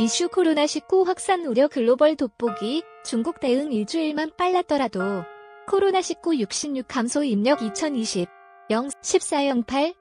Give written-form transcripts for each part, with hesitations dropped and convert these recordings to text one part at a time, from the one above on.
이슈 코로나19 확산 우려 글로벌 돋보기. 중국 대응 일주일만 빨랐더라도 코로나19 66 감소 입력 2020 0-14-08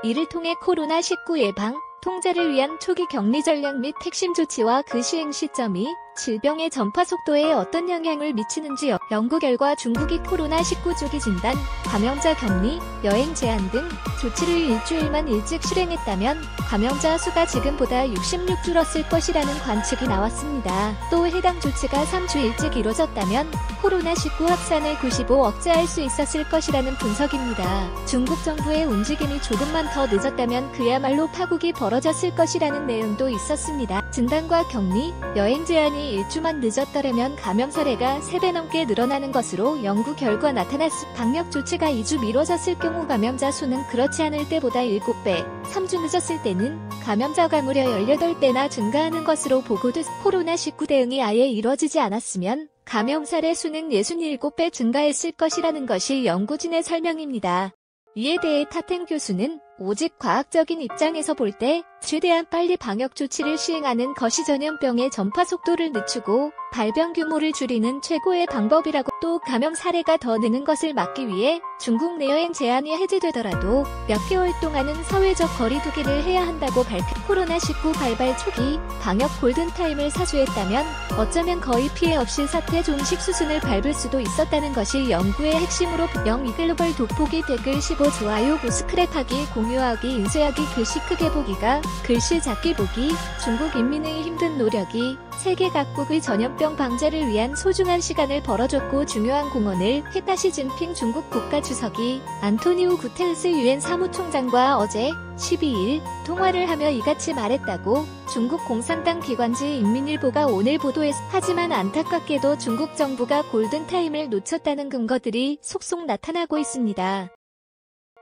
이를 통해 코로나19 예방, 통제를 위한 초기 격리 전략 및 핵심 조치와 그 시행 시점이 질병의 전파 속도에 어떤 영향을 미치는지 연구 결과 중국이 코로나19 조기 진단, 감염자 격리, 여행 제한 등 조치를 일주일만 일찍 실행했다면 감염자 수가 지금보다 66 줄었을 것이라는 관측이 나왔습니다. 또 해당 조치가 3주 일찍 이뤄졌다면 코로나19 확산을 95 억제할 수 있었을 것이라는 분석입니다. 중국 정부의 움직임이 조금만 더 늦었다면 그야말로 파국이 벌어졌을 것이라는 내용도 있었습니다. 진단과 격리, 여행 제한이 일주만 늦었더라면 감염 사례가 3배 넘게 늘어나는 것으로 연구 결과 나타났습니다. 방역 조치가 2주 미뤄졌을 경우 감염자 수는 그렇지 않을 때보다 7배, 3주 늦었을 때는 감염자가 무려 18배나 증가하는 것으로 보고됐. 코로나19 대응이 아예 이뤄지지 않았으면 감염 사례 수는 67배 증가했을 것이라는 것이 연구진의 설명입니다. 이에 대해 타텐 교수는 오직 과학적인 입장에서 볼 때 최대한 빨리 방역 조치를 시행하는 것이 전염병의 전파 속도를 늦추고 발병 규모를 줄이는 최고의 방법이라고. 또 감염 사례가 더 느는 것을 막기 위해 중국 내 여행 제한이 해제되더라도 몇 개월 동안은 사회적 거리두기를 해야 한다고 발표. 코로나19 발발 초기 방역 골든타임을 사수했다면 어쩌면 거의 피해 없이 사태 종식 수순을 밟을 수도 있었다는 것이 연구의 핵심으로. 02 글로벌 돋보기 댓글 15 좋아요 스크랩하기 공유하기 인쇄하기 글씨 크게 보기가 글씨 작게 보기. 중국 인민의 힘든 노력이 세계 각국의 전염병 방제를 위한 소중한 시간을 벌어줬고 중요한 공헌을 했다. 시진핑 중국 국가주석이 안토니오 구테르스 유엔 사무총장과 어제 12일 통화를 하며 이같이 말했다고 중국 공산당 기관지 인민일보가 오늘 보도했습니다. 하지만 안타깝게도 중국 정부가 골든타임을 놓쳤다는 근거들이 속속 나타나고 있습니다.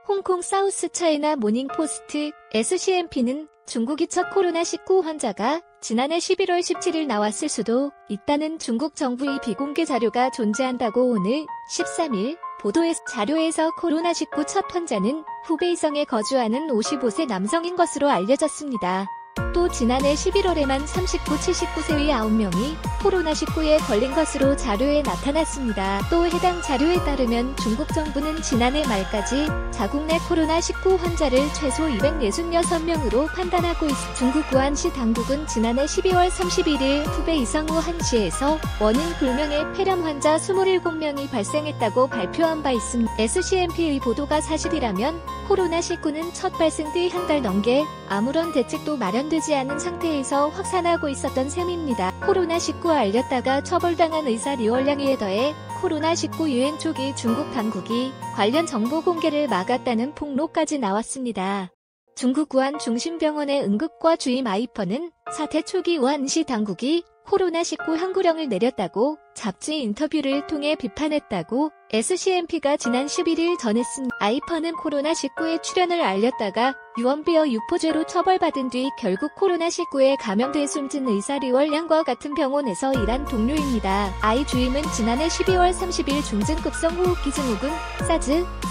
홍콩 사우스 차이나 모닝포스트 SCMP는 중국이 첫 코로나19 환자가 지난해 11월 17일 나왔을 수도 있다는 중국 정부의 비공개 자료가 존재한다고 오늘 13일 보도했습니다. 자료에서 코로나19 첫 환자는 후베이성에 거주하는 55세 남성인 것으로 알려졌습니다. 또 지난해 11월에만 39-79세의 9명이 코로나19에 걸린 것으로 자료에 나타났습니다. 또 해당 자료에 따르면 중국 정부는 지난해 말까지 자국 내 코로나19 환자를 최소 266명으로 판단하고 있습니다. 중국 우한시 당국은 지난해 12월 31일 후베이 성우한시에서 원인 불명의 폐렴 환자 27명이 발생했다고 발표한 바 있습니다. SCMP의 보도가 사실이라면 코로나19는 첫 발생 뒤 한 달 넘게 아무런 대책도 마련되지 않은 상태에서 확산하고 있었던 셈입니다. 코로나19 알렸다가 처벌당한 의사 리월량에 더해 코로나19 유행 초기 중국 당국이 관련 정보 공개를 막았다는 폭로까지 나왔습니다. 중국 우한 중심병원의 응급과 주임 아이퍼는 사태 초기 우한시 당국이 코로나19 항구령을 내렸다고 잡지 인터뷰를 통해 비판했다고 SCMP가 지난 11일 전했습니다. 아이퍼는 코로나19에 출연을 알렸다가 유언비어 유포죄로 처벌받은 뒤 결국 코로나19에 감염돼 숨진 의사 리월량과 같은 병원에서 일한 동료입니다. 아이 주임은 지난해 12월 30일 중증급성 호흡기 증후군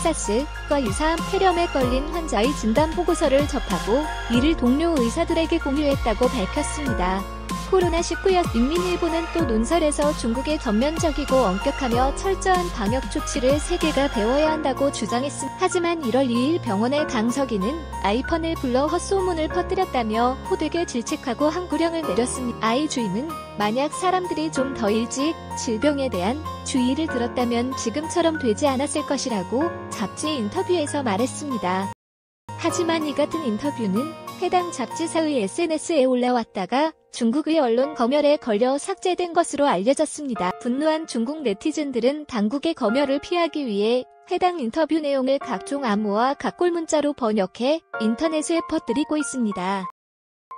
사스과 유사한 폐렴에 걸린 환자의 진단 보고서를 접하고 이를 동료 의사들에게 공유했다고 밝혔습니다. 코로나19 인민일보는 또 논설에서 중국의 전면적이고 엄격하며 철저한 방역 조치를 세계가 배워야 한다고 주장했습니다. 하지만 1월 2일 병원의 강석이는 아이펀을 불러 헛소문을 퍼뜨렸다며 호되게 질책하고 항구령을 내렸습니다. 아이 주임은 만약 사람들이 좀 더 일찍 질병에 대한 주의를 들었다면 지금처럼 되지 않았을 것이라고 잡지 인터뷰에서 말했습니다. 하지만 이 같은 인터뷰는 해당 잡지사의 SNS에 올라왔다가 중국의 언론 검열에 걸려 삭제된 것으로 알려졌습니다. 분노한 중국 네티즌들은 당국의 검열을 피하기 위해 해당 인터뷰 내용을 각종 암호와 각골 문자로 번역해 인터넷에 퍼뜨리고 있습니다.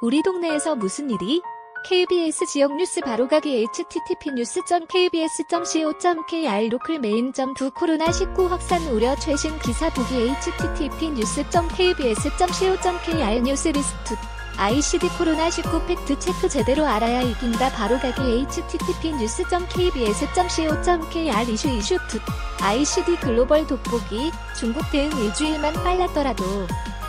우리 동네에서 무슨 일이? KBS 지역 뉴스 바로가기 http://kbs.co.kr 로컬메인.2 코로나19 확산 우려 최신 기사 보기 http://kbs.co.kr 뉴스리스트 ICD 코로나19 팩트 체크 제대로 알아야 이긴다 바로가기 http://kbs.co.kr 이슈 ICD 글로벌 돋보기 중국 대응 일주일만 빨랐더라도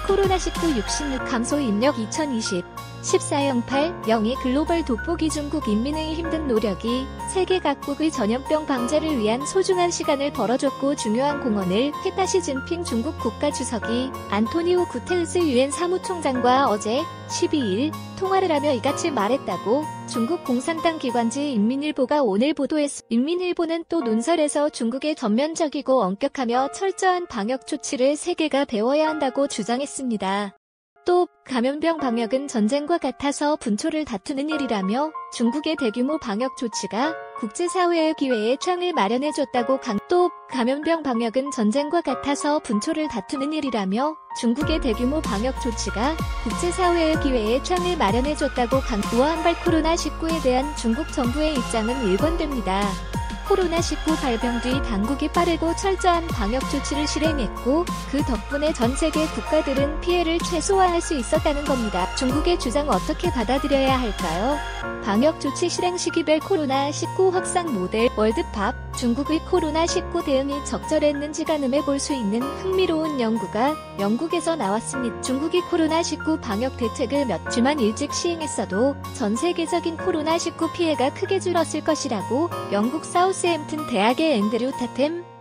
코로나19 66 감소 입력 2020 1408-02 글로벌 돋보기 중국 인민의 힘든 노력이 세계 각국의 전염병 방제를 위한 소중한 시간을 벌어줬고 중요한 공헌을 했다. 시진핑 중국 국가주석이 안토니오 구테르스 유엔 사무총장과 어제 12일 통화를 하며 이같이 말했다고 중국 공산당 기관지 인민일보가 오늘 보도했습니다. 인민일보는 또 논설에서 중국의 전면적이고 엄격하며 철저한 방역 조치를 세계가 배워야 한다고 주장했습니다. 또 감염병 방역은 전쟁과 같아서 분초를 다투는 일이라며 중국의 대규모 방역 조치가 국제사회의 기회에 창을 마련해줬다고 또 감염병 방역은 전쟁과 같아서 분초를 다투는 일이라며 중국의 대규모 방역 조치가 국제사회의 기회에 창을 마련해줬다고 우한발 코로나19에 대한 중국 정부의 입장은 일관됩니다. 코로나19 발병 뒤 당국이 빠르고 철저한 방역 조치를 실행했고 그 덕분에 전 세계 국가들은 피해를 최소화할 수 있었다는 겁니다. 중국의 주장 어떻게 받아들여야 할까요? 방역 조치 실행 시기별 코로나19 확산 모델 월드팝 중국의 코로나19 대응이 적절했는지 가늠해 볼 수 있는 흥미로운 연구가 영국에서 나왔습니다. 중국이 코로나19 방역 대책을 몇 주만 일찍 시행했어도 전 세계적인 코로나19 피해가 크게 줄었을 것이라고 영국 사우스햄튼 대학의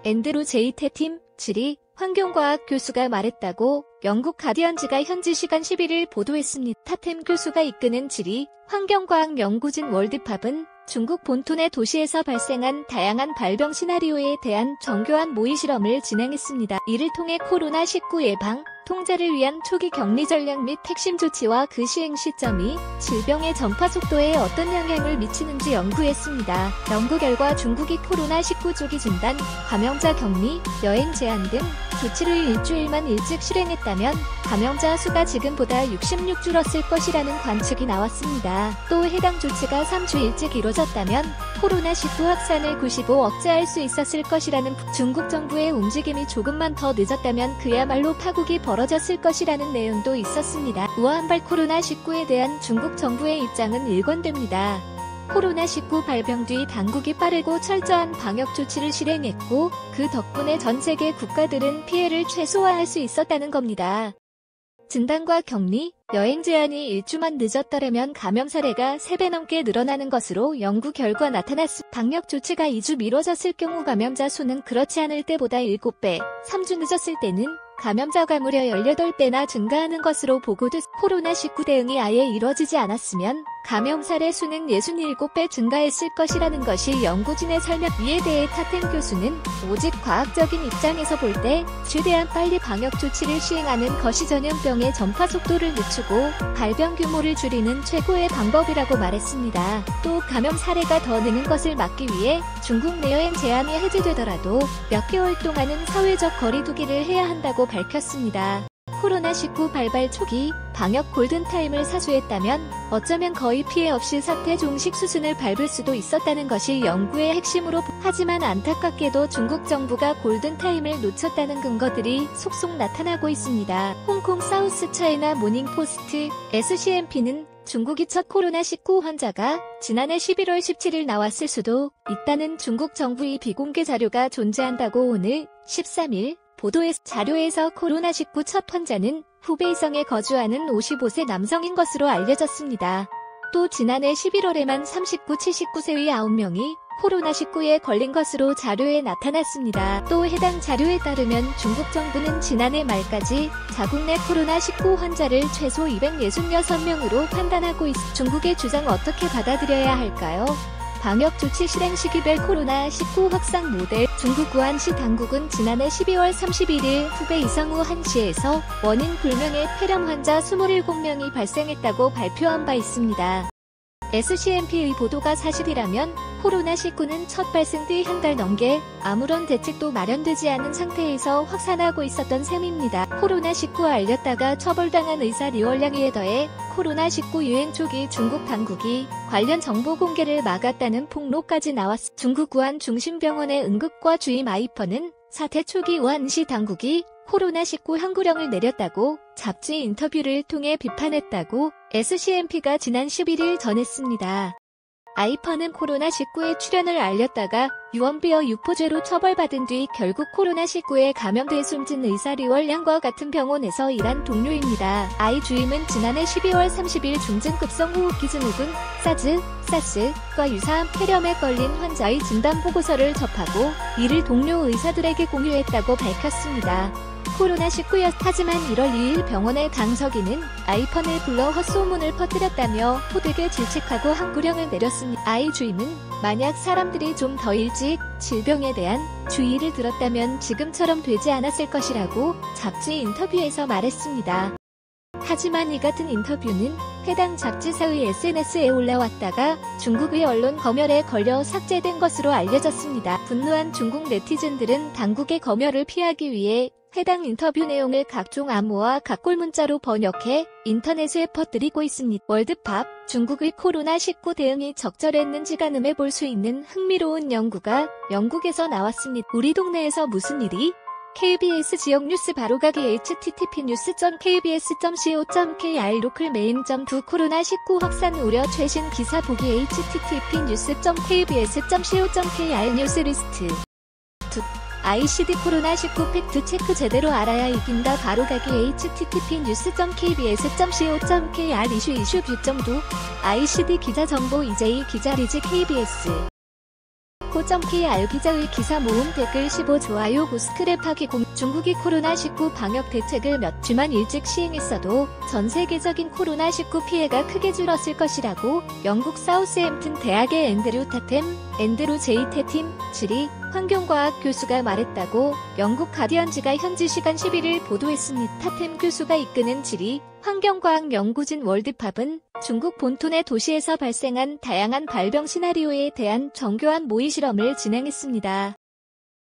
앤드루 제이 테팀 지리 환경과학 교수가 말했다고 영국 가디언지가 현지 시간 11일 보도했습니다. 타템 교수가 이끄는 지리 환경과학 연구진 월드팝은 중국 본토의 도시에서 발생한 다양한 발병 시나리오에 대한 정교한 모의 실험을 진행했습니다. 이를 통해 코로나19 예방, 통제를 위한 초기 격리 전략 및 핵심 조치와 그 시행 시점이 질병의 전파 속도에 어떤 영향을 미치는지 연구했습니다. 연구 결과 중국이 코로나19 조기 진단, 감염자 격리, 여행 제한 등 조치를 일주일만 일찍 실행했다면 감염자 수가 지금보다 66 줄었을 것이라는 관측이 나왔습니다. 또 해당 조치가 3주 일찍 이뤄졌다면 코로나19 확산을 95 억제할 수 있었을 것이라는 중국 정부의 움직임이 조금만 더 늦었다면 그야말로 파국이 벌어졌을 것이라는 내용도 있었습니다. 우한발 코로나19에 대한 중국 정부의 입장은 일관됩니다. 코로나19 발병 뒤 당국이 빠르고 철저한 방역 조치를 실행했고 그 덕분에 전 세계 국가들은 피해를 최소화할 수 있었다는 겁니다. 진단과 격리, 여행 제한이 일주만 늦었더라면 감염 사례가 3배 넘게 늘어나는 것으로 연구 결과 나타났습니다. 방역 조치가 2주 미뤄졌을 경우 감염자 수는 그렇지 않을 때보다 7배, 3주 늦었을 때는 감염자가 무려 18배나 증가하는 것으로 보고됐. 코로나19 대응이 아예 이뤄지지 않았으면 감염 사례 수는 67배 증가했을 것이라는 것이 연구진의 설명. 이에 대해 타템 교수는 오직 과학적인 입장에서 볼 때 최대한 빨리 방역 조치를 시행하는 것이 전염병의 전파 속도를 늦추고 발병 규모를 줄이는 최고의 방법이라고 말했습니다. 또 감염 사례가 더 느는 것을 막기 위해 중국 내 여행 제한이 해제되더라도 몇 개월 동안은 사회적 거리 두기를 해야 한다고 밝혔습니다. 코로나19 발발 초기 방역 골든타임을 사수했다면 어쩌면 거의 피해 없이 사태 종식 수순을 밟을 수도 있었다는 것이 연구의 핵심으로. 하지만 안타깝게도 중국 정부가 골든타임을 놓쳤다는 근거들이 속속 나타나고 있습니다. 홍콩 사우스 차이나 모닝포스트 SCMP는 중국이 첫 코로나19 환자가 지난해 11월 17일 나왔을 수도 있다는 중국 정부의 비공개 자료가 존재한다고 오늘 13일 자료에서 코로나19 첫 환자는 후베이성에 거주하는 55세 남성인 것으로 알려졌습니다. 또 지난해 11월에만 39, 79세의 9명이 코로나19에 걸린 것으로 자료에 나타났습니다. 또 해당 자료에 따르면 중국 정부는 지난해 말까지 자국 내 코로나19 환자를 최소 266명으로 판단하고 있습니다. 중국의 주장 어떻게 받아들여야 할까요? 방역 조치 실행 시기별 코로나19 확산 모델. 중국 우한시 당국은 지난해 12월 31일 후베이 우한시에서 원인 불명의 폐렴 환자 27명이 발생했다고 발표한 바 있습니다. SCMP의 보도가 사실이라면 코로나19는 첫 발생 뒤 한 달 넘게 아무런 대책도 마련되지 않은 상태에서 확산하고 있었던 셈입니다. 코로나19 알렸다가 처벌당한 의사 리월량에 더해 코로나19 유행 초기 중국 당국이 관련 정보 공개를 막았다는 폭로까지 나왔습니다. 중국 우한 중심병원의 응급과 주임 아이퍼는 사태 초기 우한시 당국이 코로나19 항구령을 내렸다고 잡지 인터뷰를 통해 비판했다고 SCMP가 지난 11일 전했습니다. 아이펀은 코로나19에 출연을 알렸다가 유언비어 유포죄로 처벌받은 뒤 결국 코로나19에 감염돼 숨진 의사 리월량과 같은 병원에서 일한 동료입니다. 아이 주임은 지난해 12월 30일 중증급성 호흡기 증후군 사스과 유사한 폐렴에 걸린 환자의 진단 보고서를 접하고 이를 동료 의사들에게 공유했다고 밝혔습니다. 코로나19였 하지만 1월 2일 병원의 강석이는 아이펀을 불러 헛소문을 퍼뜨렸다며 호되게 질책하고 항구령을 내렸습니다. 아이 주임은 만약 사람들이 좀 더 일찍 질병에 대한 주의를 들었다면 지금처럼 되지 않았을 것이라고 잡지 인터뷰에서 말했습니다. 하지만 이 같은 인터뷰는 해당 잡지사의 SNS에 올라왔다가 중국의 언론 검열에 걸려 삭제된 것으로 알려졌습니다. 분노한 중국 네티즌들은 당국의 검열을 피하기 위해 해당 인터뷰 내용을 각종 암호와 각골 문자로 번역해 인터넷에 퍼뜨리고 있습니다. 월드팝, 중국의 코로나19 대응이 적절했는지 가늠해 볼 수 있는 흥미로운 연구가 영국에서 나왔습니다. 우리 동네에서 무슨 일이? KBS 지역 뉴스 바로가기 http://kbs.co.kr 로컬메인.2 코로나19 확산 우려 최신 기사 보기 http://news.kbs.co.kr 뉴스리스트 ICD 코로나19 팩트 체크 제대로 알아야 이긴다 바로가기 http://news.kbs.co.kr 이슈 뷰.2 ICD 기자 정보 이재희 기자 리즈 KBS co.kr 기자의 기사 모음 댓글 15 좋아요 고스크랩하기 중국이 코로나19 방역 대책을 몇 주만 일찍 시행했어도 전 세계적인 코로나19 피해가 크게 줄었을 것이라고 영국 사우스햄튼 대학의 앤드루 제이 테팀 지리 환경과학 교수가 말했다고 영국 가디언지가 현지 시간 11일 보도했습니다. 타템 교수가 이끄는 지리 환경과학 연구진 월드팝은 중국 본토 도시에서 발생한 다양한 발병 시나리오에 대한 정교한 모의 실험을 진행했습니다.